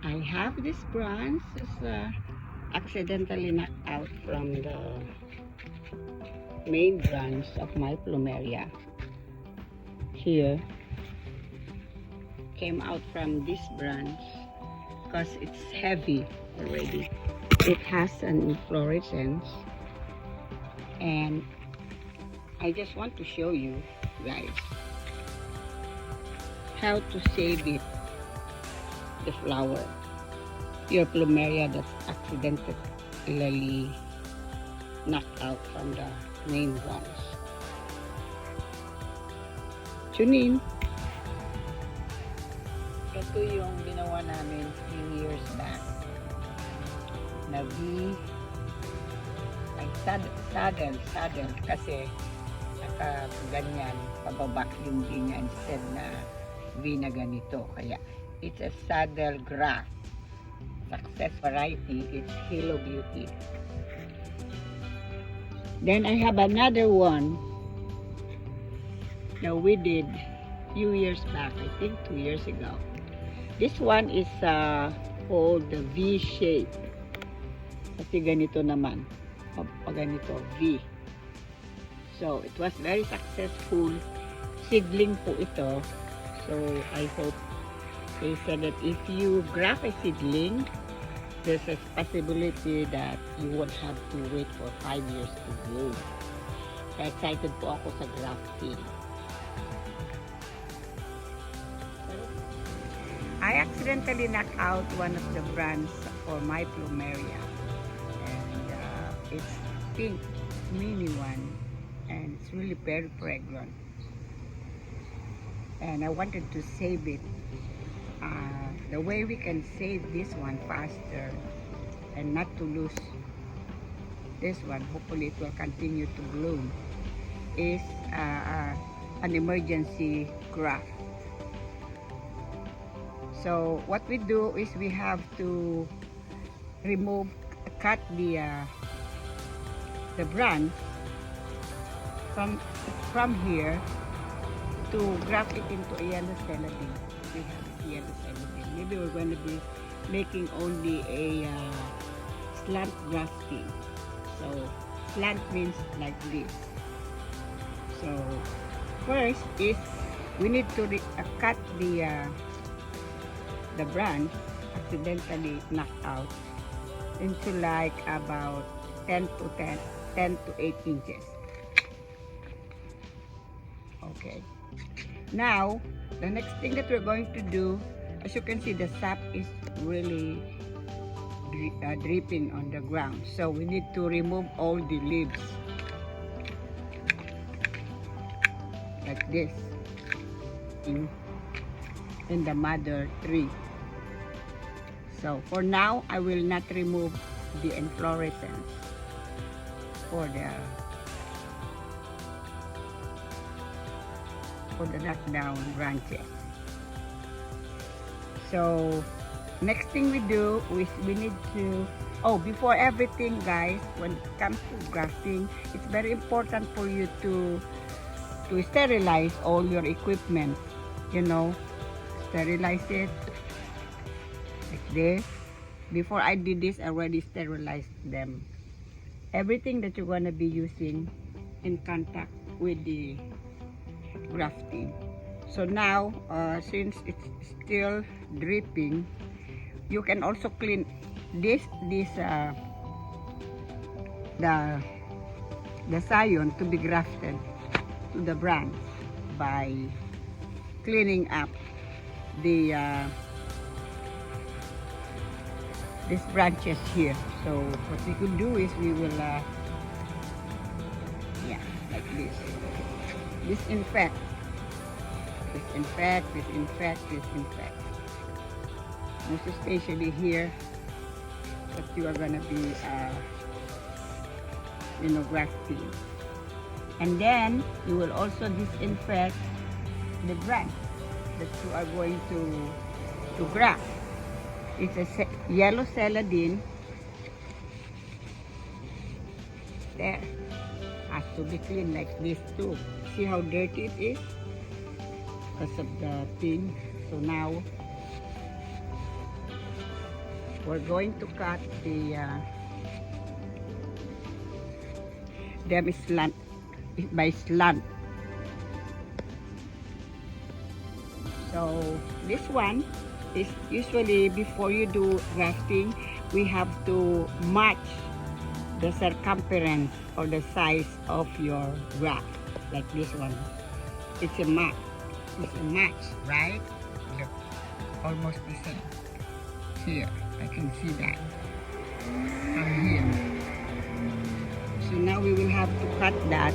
I have this branch. It's accidentally knocked out from the main branch of my Plumeria. Here, came out from this branch because it's heavy already. It has an inflorescence, and I just want to show you guys how to save it, the flower, your Plumeria that's accidentally knocked out from the main branch. Tune in. Ito yung ginawa namin few years back. Saddle kasi ganyan pababa yung V niya instead na V na ganito. Kaya it's a saddle graft. Success variety, it's Halo Beauty. Then I have another one that we did few years back, I think 2 years ago. This one is called the V shape. Kasi ganito naman. Pag ganito, V. So, it was very successful. Seedling po ito. So, I hope they said that if you graft a seedling, there's a possibility that you won't have to wait for 5 years to grow. Kaya excited po ako sa grafting. I accidentally knocked out one of the brands for my Plumeria, and it's pink, mini one, and it's really very fragrant. And I wanted to save it. The way we can save this one faster and not to lose this one, hopefully it will continue to bloom, is an emergency graft. So what we do is we have to cut the branch from here to graft it into a yellow celadine. We have yellow celadine. Maybe we're going to be making only a slant grafting. So slant means like this. So first is we need to cut the branch accidentally knocked out into like about 10 to 8 inches. Okay. Now, the next thing that we're going to do, as you can see, the sap is really dripping on the ground. So we need to remove all the leaves. Like this. In the mother tree. So for now, I will not remove the inflorescence for the knockdown branches. So next thing we do is we need to, before everything guys, when it comes to grafting, it's very important for you to sterilize all your equipment. You know, sterilize it like this. Before I did this, I already sterilized them. Everything that you're going to be using in contact with the grafting. So now, since it's still dripping, you can also clean the scion to be grafted to the branch by cleaning up these branches here. So what we could do is we will like this, disinfect, most especially here that you are gonna be grafting. And then you will also disinfect the branch that you are going to graft. It's a yellow celadine. There. Has to be clean like this too. See how dirty it is? Because of the thing. So now, we're going to cut the them slant by slant. So this one is usually before you do grafting, we have to match the circumference or the size of your graft, like this one. It's a match. It's a match, right? Look, almost the same. Here, I can see that from here. So now we will have to cut that.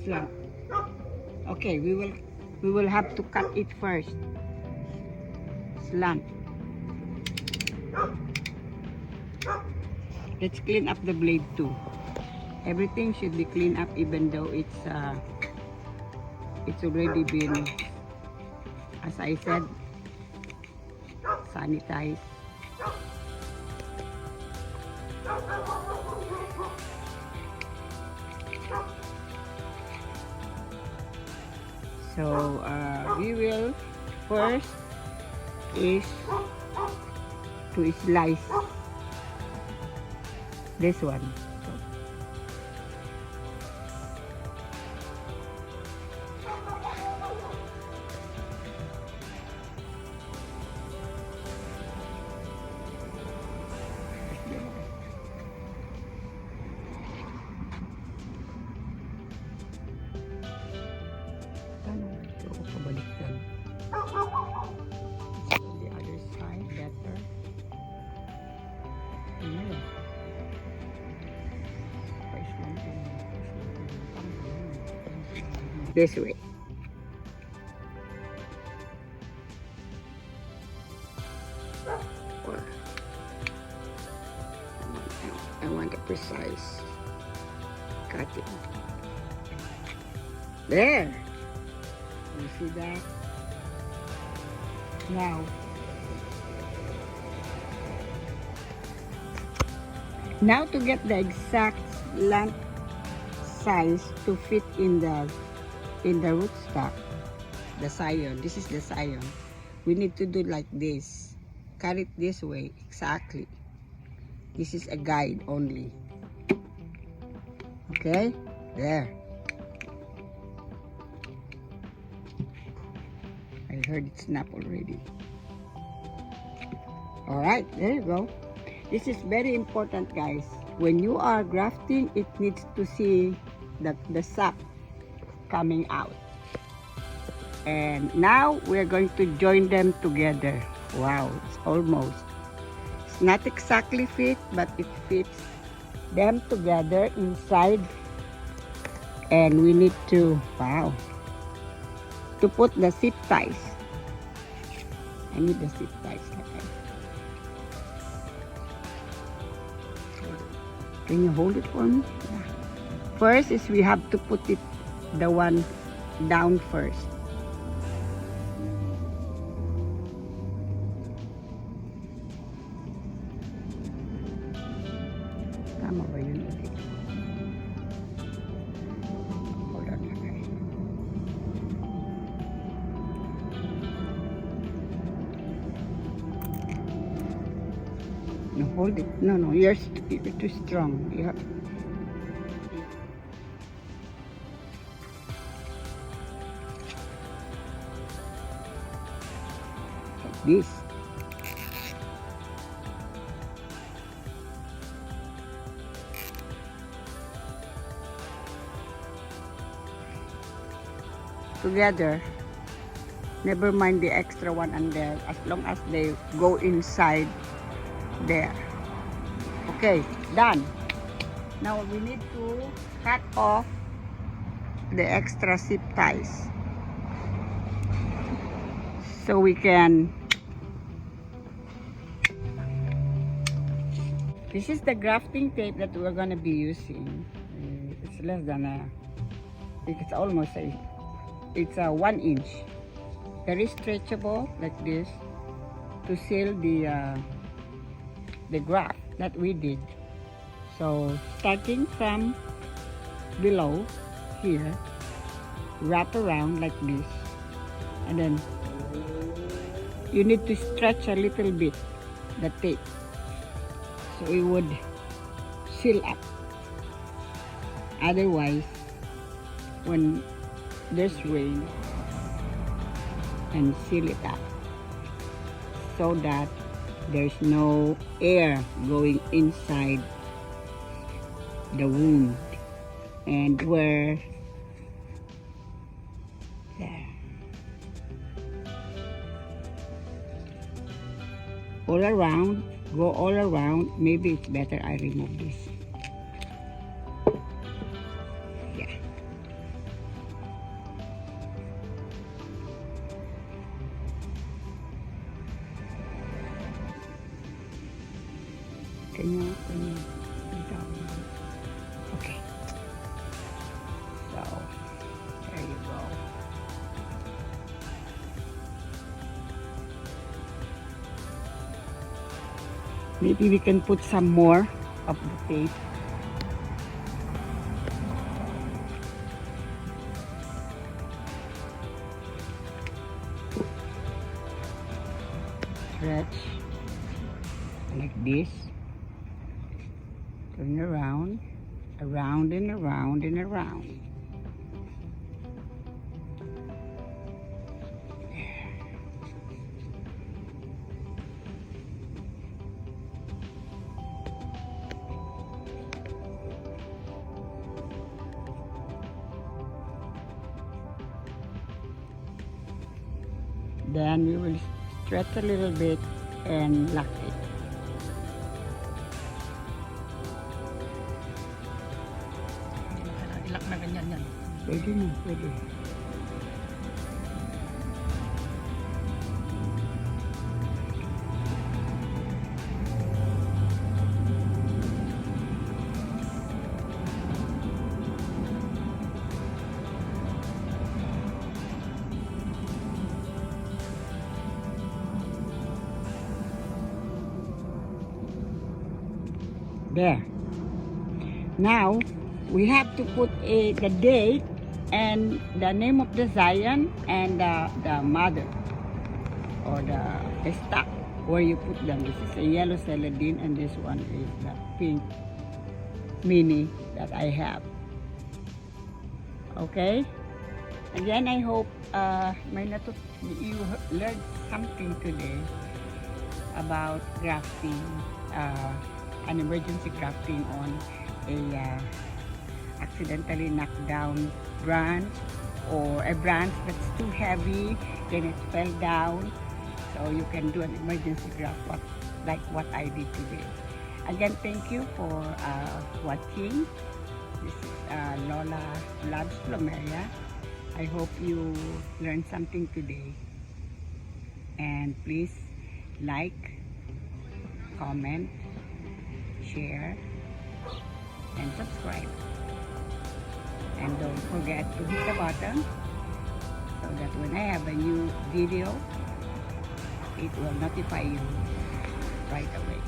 Slant. Okay, we will have to cut it first. Slant. Let's clean up the blade too. Everything should be cleaned up, even though it's already been, as I said, sanitized. So we will first is to slice this one. The other side better. This way. I want a precise cutting. There. You see that? Now to get the exact length size to fit in the rootstock, the scion. This is the scion. We need to do like this. Cut it this way exactly. This is a guide only. Okay, there. I heard it snap already. All right, there you go. This is very important, guys. When you are grafting, it needs to see the sap coming out. And now we're going to join them together. Wow, it's almost. It's not exactly fit, but it fits them together inside. And we need to, wow, to put the zip ties. I need the zip ties. Can you hold it for me? Yeah. First is we have to put it, the one down first. Tama ba yun? Hold on. No, hold it. No, you're too strong. Yeah. Like this. Together. Never mind the extra one and there, as long as they go inside there. Okay, done. Now we need to cut off the extra zip ties so we can. This is the grafting tape that we're gonna be using. It's less than it's almost it's a 1 inch. Very stretchable like this to seal the graft that we did. So starting from below here, wrap around like this, and then you need to stretch a little bit the tape so it would seal up. Otherwise, when there's rain, and seal it up so that there's no air going inside the wound. And where there, all around, go all around. Maybe it's better I remove this. Yeah. Can you okay. So there you go. Maybe we can put some more of the tape. Stretch like this. Turn around, around and around and around. Then we will stretch a little bit and lock it. Ilak na ganyan yan. Pwede na, pwede. There. Now, we have to put the date and the name of the Zion and the mother or the stock where you put them. This is a yellow celadine and this one is the pink mini that I have. Okay? Again, I hope you learned something today about grafting, an emergency grafting on a accidentally knocked down branch or a branch that's too heavy, then it fell down. So you can do an emergency graft like what I did today. Again, thank you for watching. This is Lola Loves Plumeria. I hope you learned something today. And please like, comment, share, and subscribe. And don't forget to hit the button so that when I have a new video, it will notify you right away.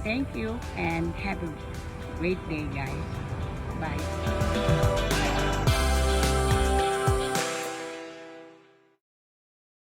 Thank you and have a great day, guys. Bye.